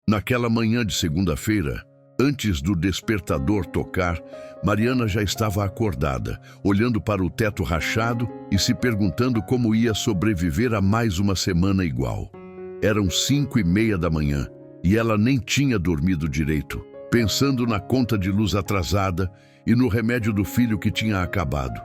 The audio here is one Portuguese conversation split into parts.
Naquela manhã de segunda-feira, antes do despertador tocar, Mariana já estava acordada, olhando para o teto rachado e se perguntando como ia sobreviver a mais uma semana igual. Eram 5:30 da manhã e ela nem tinha dormido direito, pensando na conta de luz atrasada e no remédio do filho que tinha acabado.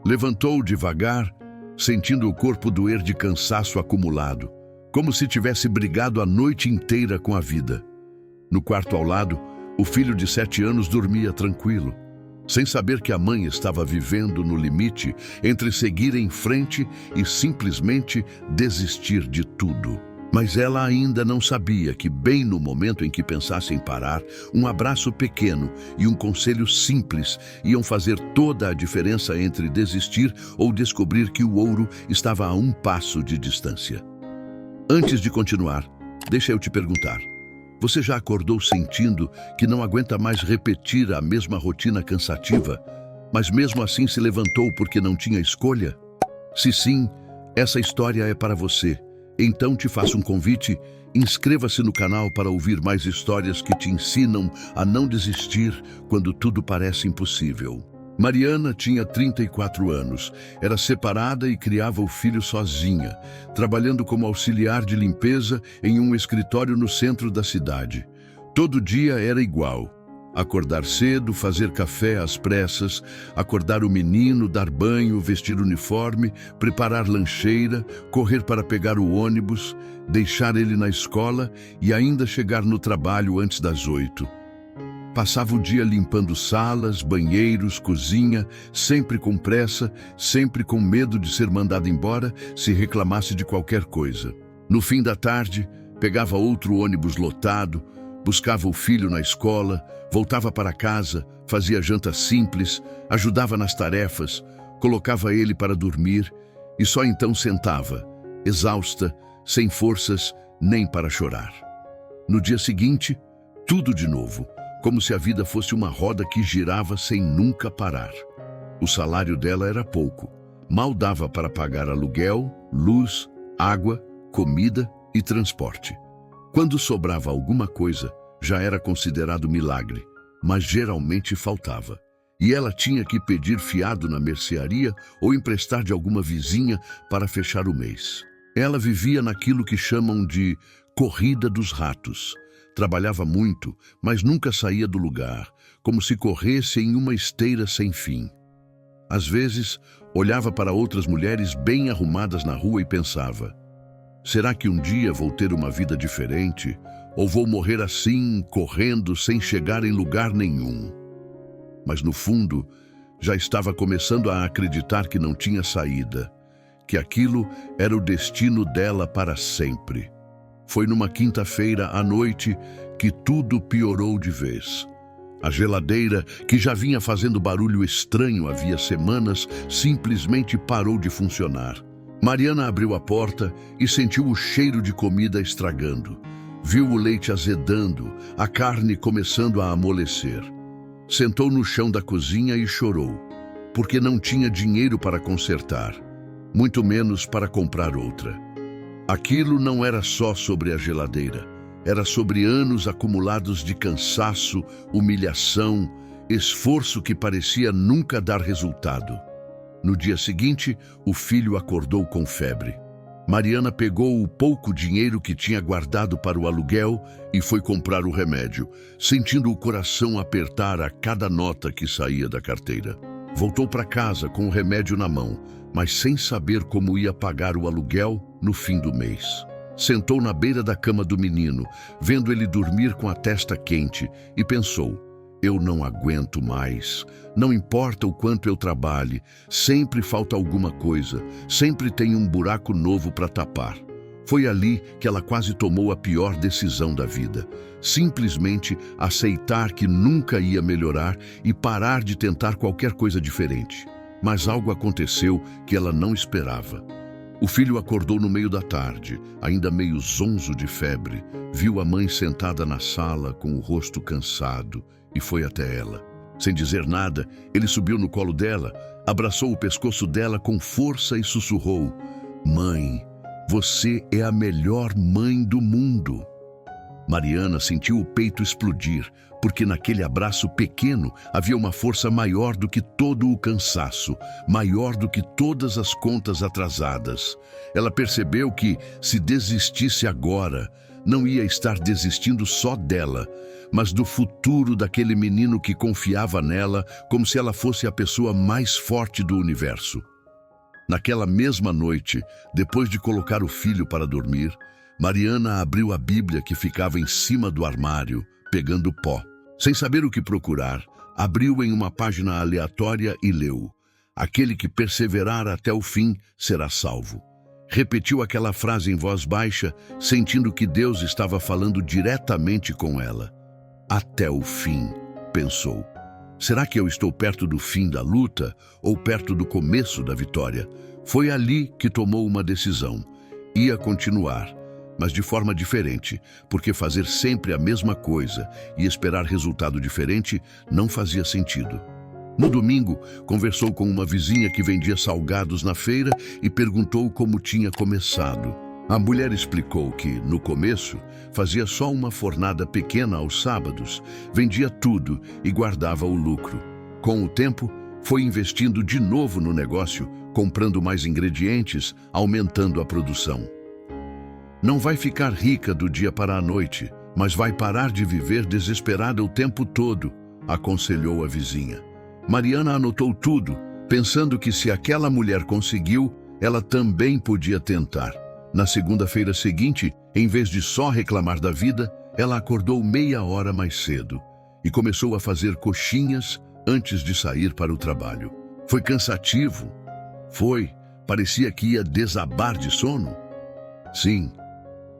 Levantou devagar, sentindo o corpo doer de cansaço acumulado, como se tivesse brigado a noite inteira com a vida. No quarto ao lado, o filho de 7 anos dormia tranquilo, sem saber que a mãe estava vivendo no limite entre seguir em frente e simplesmente desistir de tudo. Mas ela ainda não sabia que, bem no momento em que pensasse em parar, um abraço pequeno e um conselho simples iam fazer toda a diferença entre desistir ou descobrir que o ouro estava a um passo de distância. Antes de continuar, deixa eu te perguntar. Você já acordou sentindo que não aguenta mais repetir a mesma rotina cansativa, mas mesmo assim se levantou porque não tinha escolha? Se sim, essa história é para você. Então te faço um convite, inscreva-se no canal para ouvir mais histórias que te ensinam a não desistir quando tudo parece impossível. Mariana tinha 34 anos, era separada e criava o filho sozinha, trabalhando como auxiliar de limpeza em um escritório no centro da cidade. Todo dia era igual. Acordar cedo, fazer café às pressas, acordar o menino, dar banho, vestir uniforme, preparar lancheira, correr para pegar o ônibus, deixar ele na escola e ainda chegar no trabalho antes das 8. Passava o dia limpando salas, banheiros, cozinha, sempre com pressa, sempre com medo de ser mandada embora se reclamasse de qualquer coisa. No fim da tarde, pegava outro ônibus lotado, buscava o filho na escola, voltava para casa, fazia janta simples, ajudava nas tarefas, colocava ele para dormir e só então sentava, exausta, sem forças nem para chorar. No dia seguinte, tudo de novo, como se a vida fosse uma roda que girava sem nunca parar. O salário dela era pouco, mal dava para pagar aluguel, luz, água, comida e transporte. Quando sobrava alguma coisa, já era considerado milagre, mas geralmente faltava. E ela tinha que pedir fiado na mercearia ou emprestar de alguma vizinha para fechar o mês. Ela vivia naquilo que chamam de corrida dos ratos. Trabalhava muito, mas nunca saía do lugar, como se corresse em uma esteira sem fim. Às vezes, olhava para outras mulheres bem arrumadas na rua e pensava: será que um dia vou ter uma vida diferente? Ou vou morrer assim, correndo, sem chegar em lugar nenhum? Mas no fundo, já estava começando a acreditar que não tinha saída, que aquilo era o destino dela para sempre. Foi numa quinta-feira à noite que tudo piorou de vez. A geladeira, que já vinha fazendo barulho estranho havia semanas, simplesmente parou de funcionar. Mariana abriu a porta e sentiu o cheiro de comida estragando. Viu o leite azedando, a carne começando a amolecer. Sentou no chão da cozinha e chorou, porque não tinha dinheiro para consertar, muito menos para comprar outra. Aquilo não era só sobre a geladeira, era sobre anos acumulados de cansaço, humilhação, esforço que parecia nunca dar resultado. No dia seguinte, o filho acordou com febre. Mariana pegou o pouco dinheiro que tinha guardado para o aluguel e foi comprar o remédio, sentindo o coração apertar a cada nota que saía da carteira. Voltou para casa com o remédio na mão, mas sem saber como ia pagar o aluguel no fim do mês. Sentou na beira da cama do menino, vendo ele dormir com a testa quente, e pensou: eu não aguento mais. Não importa o quanto eu trabalhe, sempre falta alguma coisa, sempre tem um buraco novo para tapar. Foi ali que ela quase tomou a pior decisão da vida. Simplesmente aceitar que nunca ia melhorar e parar de tentar qualquer coisa diferente. Mas algo aconteceu que ela não esperava. O filho acordou no meio da tarde, ainda meio zonzo de febre, viu a mãe sentada na sala com o rosto cansado e foi até ela. Sem dizer nada, ele subiu no colo dela, abraçou o pescoço dela com força e sussurrou: mãe, você é a melhor mãe do mundo. Mariana sentiu o peito explodir, porque naquele abraço pequeno havia uma força maior do que todo o cansaço, maior do que todas as contas atrasadas. Ela percebeu que, se desistisse agora, não ia estar desistindo só dela, mas do futuro daquele menino que confiava nela como se ela fosse a pessoa mais forte do universo. Naquela mesma noite, depois de colocar o filho para dormir, Mariana abriu a Bíblia que ficava em cima do armário, pegando pó. Sem saber o que procurar, abriu em uma página aleatória e leu: "Aquele que perseverar até o fim será salvo." Repetiu aquela frase em voz baixa, sentindo que Deus estava falando diretamente com ela. "Até o fim", pensou. Será que eu estou perto do fim da luta ou perto do começo da vitória? Foi ali que tomou uma decisão. Ia continuar, mas de forma diferente, porque fazer sempre a mesma coisa e esperar resultado diferente não fazia sentido. No domingo, conversou com uma vizinha que vendia salgados na feira e perguntou como tinha começado. A mulher explicou que, no começo, fazia só uma fornada pequena aos sábados, vendia tudo e guardava o lucro. Com o tempo, foi investindo de novo no negócio, comprando mais ingredientes, aumentando a produção. "Não vai ficar rica do dia para a noite, mas vai parar de viver desesperada o tempo todo", aconselhou a vizinha. Mariana anotou tudo, pensando que se aquela mulher conseguiu, ela também podia tentar. Na segunda-feira seguinte, em vez de só reclamar da vida, ela acordou meia hora mais cedo e começou a fazer coxinhas antes de sair para o trabalho. Foi cansativo? Foi. Parecia que ia desabar de sono? Sim,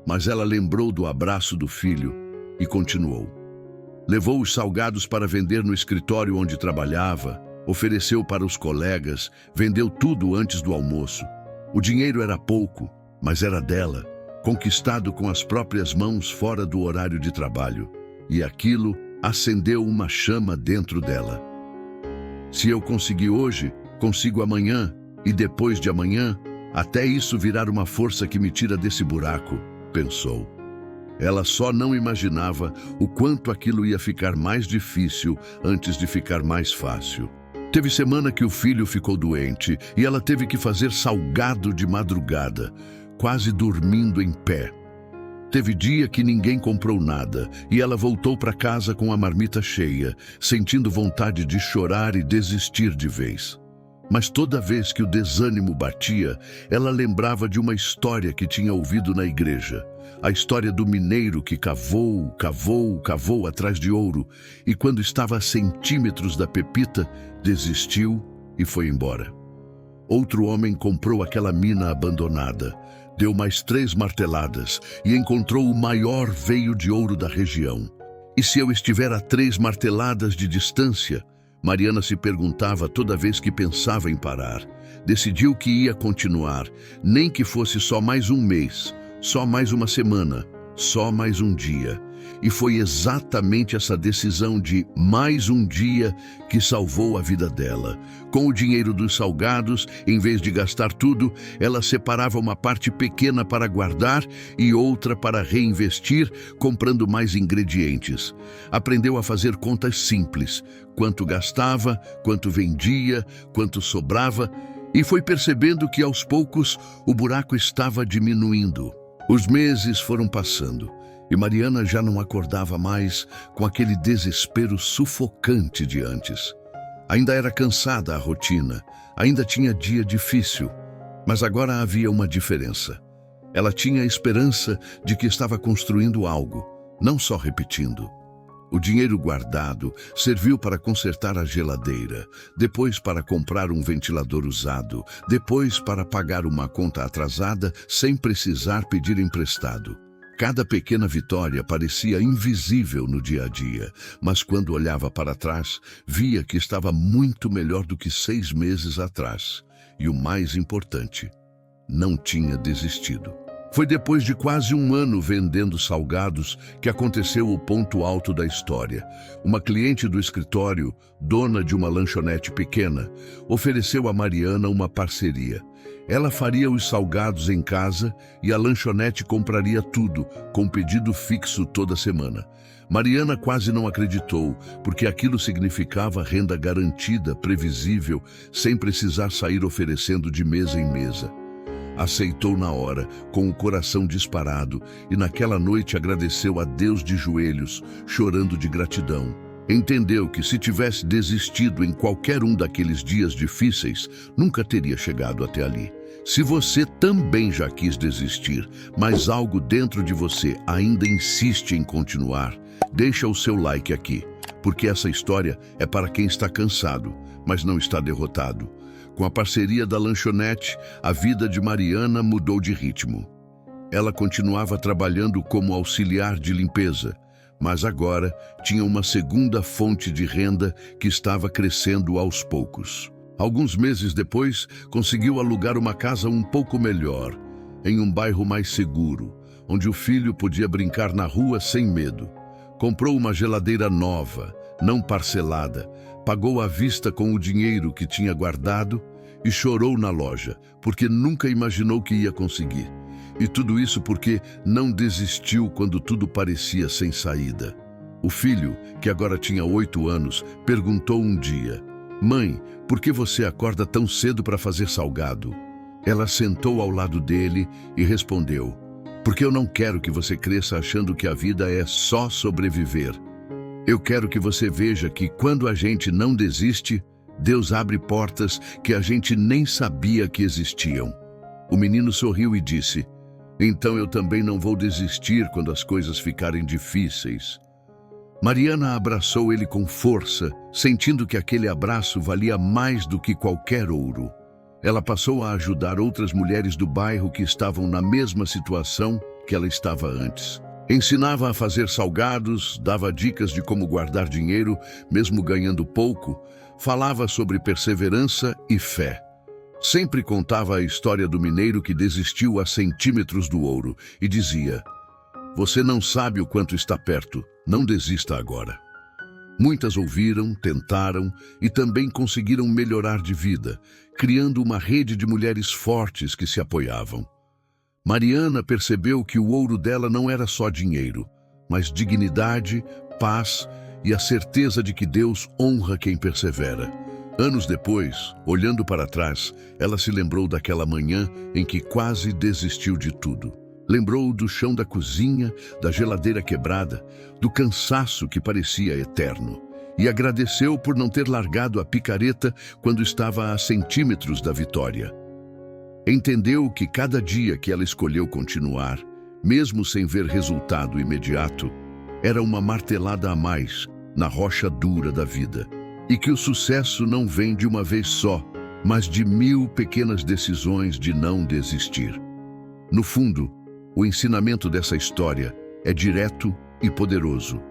mas ela lembrou do abraço do filho e continuou. Levou os salgados para vender no escritório onde trabalhava, ofereceu para os colegas, vendeu tudo antes do almoço. O dinheiro era pouco, mas era dela, conquistado com as próprias mãos fora do horário de trabalho, e aquilo acendeu uma chama dentro dela. "Se eu conseguir hoje, consigo amanhã, e depois de amanhã, até isso virar uma força que me tira desse buraco", pensou. Ela só não imaginava o quanto aquilo ia ficar mais difícil antes de ficar mais fácil. Teve semana que o filho ficou doente e ela teve que fazer salgado de madrugada, quase dormindo em pé. Teve dia que ninguém comprou nada e ela voltou para casa com a marmita cheia, sentindo vontade de chorar e desistir de vez. Mas toda vez que o desânimo batia, ela lembrava de uma história que tinha ouvido na igreja. A história do mineiro que cavou, cavou, cavou atrás de ouro e quando estava a centímetros da pepita, desistiu e foi embora. Outro homem comprou aquela mina abandonada, deu mais 3 marteladas e encontrou o maior veio de ouro da região. E se eu estiver a 3 marteladas de distância? Mariana se perguntava toda vez que pensava em parar. Decidiu que ia continuar, nem que fosse só mais um mês, só mais uma semana, só mais um dia. E foi exatamente essa decisão de mais um dia que salvou a vida dela. Com o dinheiro dos salgados, em vez de gastar tudo, ela separava uma parte pequena para guardar e outra para reinvestir, comprando mais ingredientes. Aprendeu a fazer contas simples: quanto gastava, quanto vendia, quanto sobrava, e foi percebendo que aos poucos o buraco estava diminuindo. Os meses foram passando e Mariana já não acordava mais com aquele desespero sufocante de antes. Ainda era cansada a rotina, ainda tinha dia difícil, mas agora havia uma diferença. Ela tinha a esperança de que estava construindo algo, não só repetindo. O dinheiro guardado serviu para consertar a geladeira, depois para comprar um ventilador usado, depois para pagar uma conta atrasada sem precisar pedir emprestado. Cada pequena vitória parecia invisível no dia a dia, mas quando olhava para trás, via que estava muito melhor do que 6 meses atrás. E o mais importante, não tinha desistido. Foi depois de quase um ano vendendo salgados que aconteceu o ponto alto da história. Uma cliente do escritório, dona de uma lanchonete pequena, ofereceu a Mariana uma parceria. Ela faria os salgados em casa e a lanchonete compraria tudo, com pedido fixo toda semana. Mariana quase não acreditou, porque aquilo significava renda garantida, previsível, sem precisar sair oferecendo de mesa em mesa. Aceitou na hora, com o coração disparado, e naquela noite agradeceu a Deus de joelhos, chorando de gratidão. Entendeu que se tivesse desistido em qualquer um daqueles dias difíceis, nunca teria chegado até ali. Se você também já quis desistir, mas algo dentro de você ainda insiste em continuar, deixa o seu like aqui, porque essa história é para quem está cansado, mas não está derrotado. Com a parceria da lanchonete, a vida de Mariana mudou de ritmo. Ela continuava trabalhando como auxiliar de limpeza, mas agora tinha uma segunda fonte de renda que estava crescendo aos poucos. Alguns meses depois, conseguiu alugar uma casa um pouco melhor, em um bairro mais seguro, onde o filho podia brincar na rua sem medo. Comprou uma geladeira nova, não parcelada, pagou à vista com o dinheiro que tinha guardado e chorou na loja, porque nunca imaginou que ia conseguir. E tudo isso porque não desistiu quando tudo parecia sem saída. O filho, que agora tinha 8 anos, perguntou um dia: "Mãe, por que você acorda tão cedo para fazer salgado?" Ela sentou ao lado dele e respondeu: "Porque eu não quero que você cresça achando que a vida é só sobreviver. Eu quero que você veja que quando a gente não desiste, Deus abre portas que a gente nem sabia que existiam." O menino sorriu e disse: "Então eu também não vou desistir quando as coisas ficarem difíceis." Mariana abraçou ele com força, sentindo que aquele abraço valia mais do que qualquer ouro. Ela passou a ajudar outras mulheres do bairro que estavam na mesma situação que ela estava antes. Ensinava a fazer salgados, dava dicas de como guardar dinheiro, mesmo ganhando pouco, falava sobre perseverança e fé. Sempre contava a história do mineiro que desistiu a centímetros do ouro e dizia: "Você não sabe o quanto está perto, não desista agora." Muitas ouviram, tentaram e também conseguiram melhorar de vida, criando uma rede de mulheres fortes que se apoiavam. Mariana percebeu que o ouro dela não era só dinheiro, mas dignidade, paz e a certeza de que Deus honra quem persevera. Anos depois, olhando para trás, ela se lembrou daquela manhã em que quase desistiu de tudo. Lembrou do chão da cozinha, da geladeira quebrada, do cansaço que parecia eterno. E agradeceu por não ter largado a picareta quando estava a centímetros da vitória. Entendeu que cada dia que ela escolheu continuar, mesmo sem ver resultado imediato, era uma martelada a mais na rocha dura da vida. E que o sucesso não vem de uma vez só, mas de 1000 pequenas decisões de não desistir. No fundo, o ensinamento dessa história é direto e poderoso.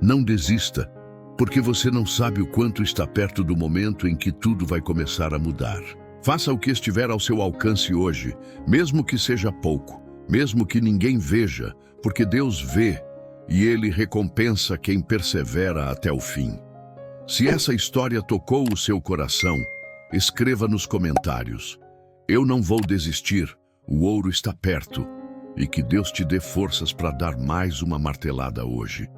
Não desista, porque você não sabe o quanto está perto do momento em que tudo vai começar a mudar. Faça o que estiver ao seu alcance hoje, mesmo que seja pouco, mesmo que ninguém veja, porque Deus vê e Ele recompensa quem persevera até o fim. Se essa história tocou o seu coração, escreva nos comentários: "Eu não vou desistir, o ouro está perto." E que Deus te dê forças para dar mais uma martelada hoje.